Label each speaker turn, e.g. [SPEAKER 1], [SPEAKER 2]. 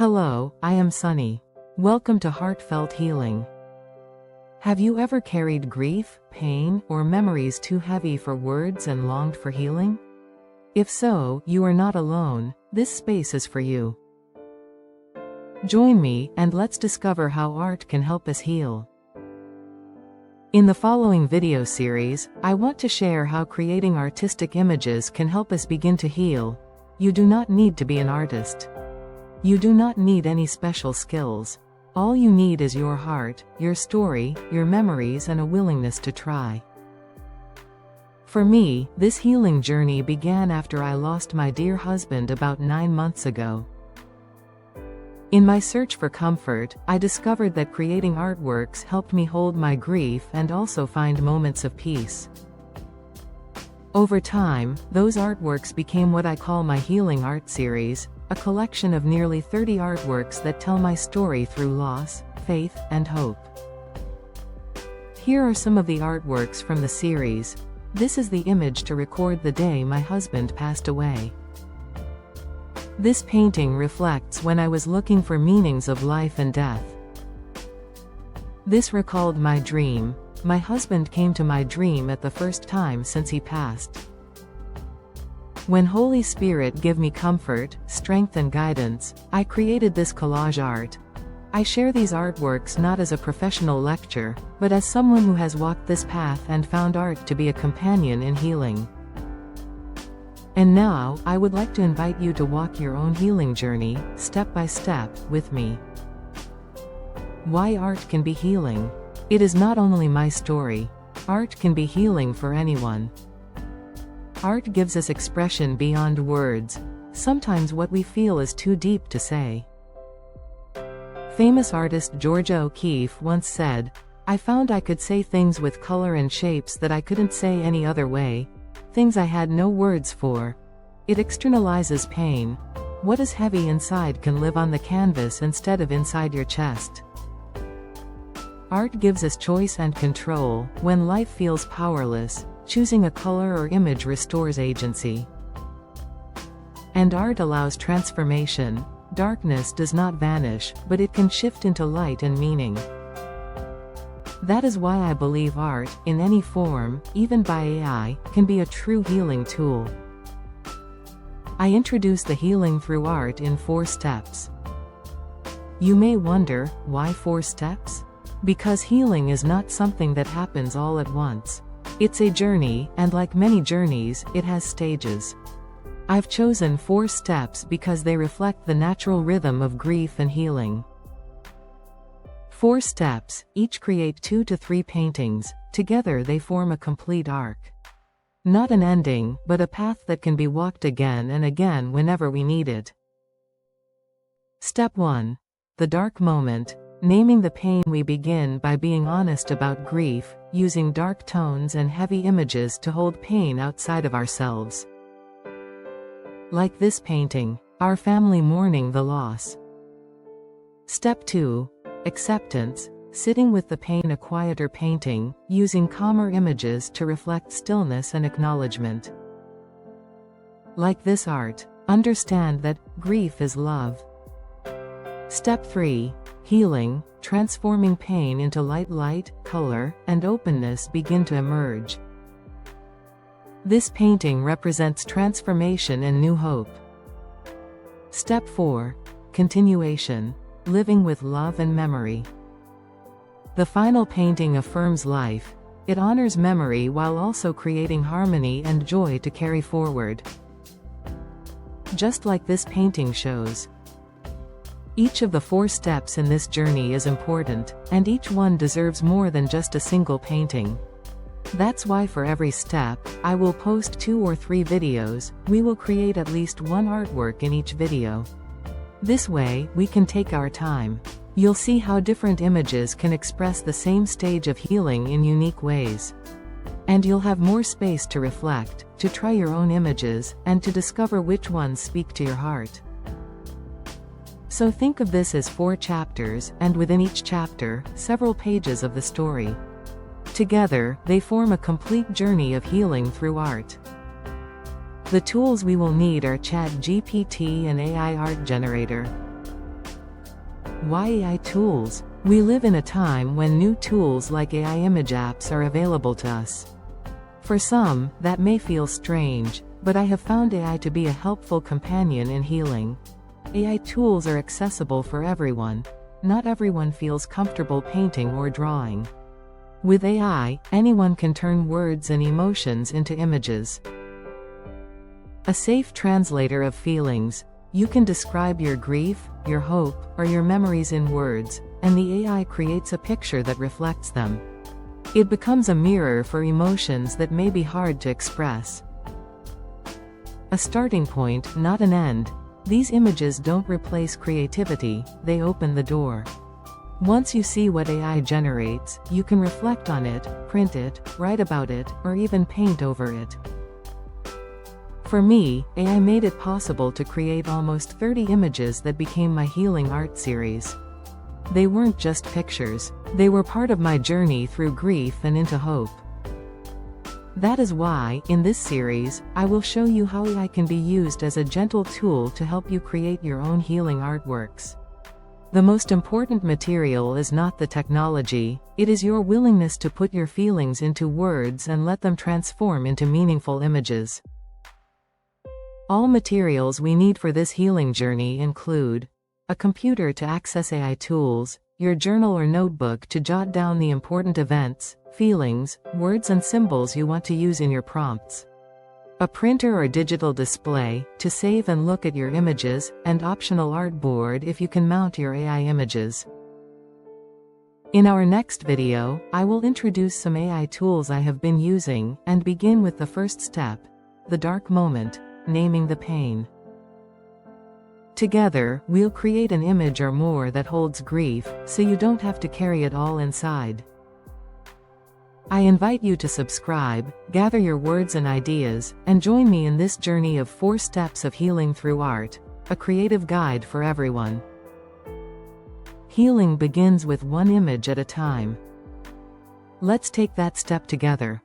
[SPEAKER 1] Hello, I am Sunny. Welcome to Heartfelt Healing. Have you ever carried grief, pain, or memories too heavy for words and longed for healing? If so, you are not alone. This space is for you. Join me, and let's discover how art can help us heal. In the following video series, I want to share how creating artistic images can help us begin to heal. You do not need to be an artist. You do not need any special skills. All you need is your heart, your story, your memories, and a willingness to try. For me, this healing journey began after I lost my dear husband about 9 months ago. In my search for comfort, I discovered that creating artworks helped me hold my grief and also find moments of peace. Over time, those artworks became what I call my healing art series, a collection of nearly 30 artworks that tell my story through loss, faith, and hope. Here are some of the artworks from the series. This is the image to record the day my husband passed away. This painting reflects when I was looking for meanings of life and death. This recalled my dream. My husband came to my dream at the first time since he passed. When Holy Spirit give me comfort, strength and guidance, I created this collage art. I share these artworks not as a professional lecture, but as someone who has walked this path and found art to be a companion in healing. And now, I would like to invite you to walk your own healing journey, step by step, with me. Why art can be healing? It is not only my story. Art can be healing for anyone. Art gives us expression beyond words. Sometimes what we feel is too deep to say. Famous artist Georgia O'Keeffe once said, "I found I could say things with color and shapes that I couldn't say any other way. Things I had no words for." It externalizes pain. What is heavy inside can live on the canvas instead of inside your chest. Art gives us choice and control. When life feels powerless, choosing a color or image restores agency. And art allows transformation. Darkness does not vanish, but it can shift into light and meaning. That is why I believe art, in any form, even by AI, can be a true healing tool. I introduce the healing through art in 4 steps. You may wonder, why 4 steps? Because healing is not something that happens all at once. It's a journey, and like many journeys, it has stages. I've chosen 4 steps because they reflect the natural rhythm of grief and healing. 4 steps, each create 2 to 3 paintings. Together they form a complete arc. Not an ending, but a path that can be walked again and again whenever we need it. Step 1. The dark moment. Naming the pain. We begin by being honest about grief, using dark tones and heavy images to hold pain outside of ourselves. Like this painting, our family mourning the loss. Step 2. Acceptance. Sitting with the pain. A quieter painting, using calmer images to reflect stillness and acknowledgement. Like this art, understand that grief is love. Step 3. Healing. Transforming pain into light, color, and openness begin to emerge. This painting represents transformation and new hope. Step 4. Continuation. Living with love and memory. The final painting affirms life. It honors memory while also creating harmony and joy to carry forward. Just like this painting shows. Each of the 4 steps in this journey is important, and each one deserves more than just a single painting. That's why for every step, I will post 2 or 3 videos. We will create at least 1 artwork in each video. This way, we can take our time. You'll see how different images can express the same stage of healing in unique ways. And you'll have more space to reflect, to try your own images, and to discover which ones speak to your heart. So think of this as 4 chapters, and within each chapter, several pages of the story. Together, they form a complete journey of healing through art. The tools we will need are ChatGPT and AI Art Generator. Why AI tools? We live in a time when new tools like AI image apps are available to us. For some, that may feel strange, but I have found AI to be a helpful companion in healing. AI tools are accessible for everyone. Not everyone feels comfortable painting or drawing. With AI, anyone can turn words and emotions into images. A safe translator of feelings. You can describe your grief, your hope, or your memories in words, and the AI creates a picture that reflects them. It becomes a mirror for emotions that may be hard to express. A starting point, not an end. These images don't replace creativity, they open the door. Once you see what AI generates, you can reflect on it, print it, write about it, or even paint over it. For me, AI made it possible to create almost 30 images that became my healing art series. They weren't just pictures, they were part of my journey through grief and into hope. That is why, in this series, I will show you how AI can be used as a gentle tool to help you create your own healing artworks. The most important material is not the technology, it is your willingness to put your feelings into words and let them transform into meaningful images. All materials we need for this healing journey include a computer to access AI tools, your journal or notebook to jot down the important events, feelings, words and symbols you want to use in your prompts, a printer or digital display to save and look at your images, and optional artboard if you can mount your AI images. In our next video, I will introduce some AI tools I have been using, and begin with the first step, the dark moment. Naming the pain. Together, we'll create an image or more that holds grief, so you don't have to carry it all inside. I invite you to subscribe, gather your words and ideas, and join me in this journey of 4 steps of healing through art, a creative guide for everyone. Healing begins with one image at a time. Let's take that step together.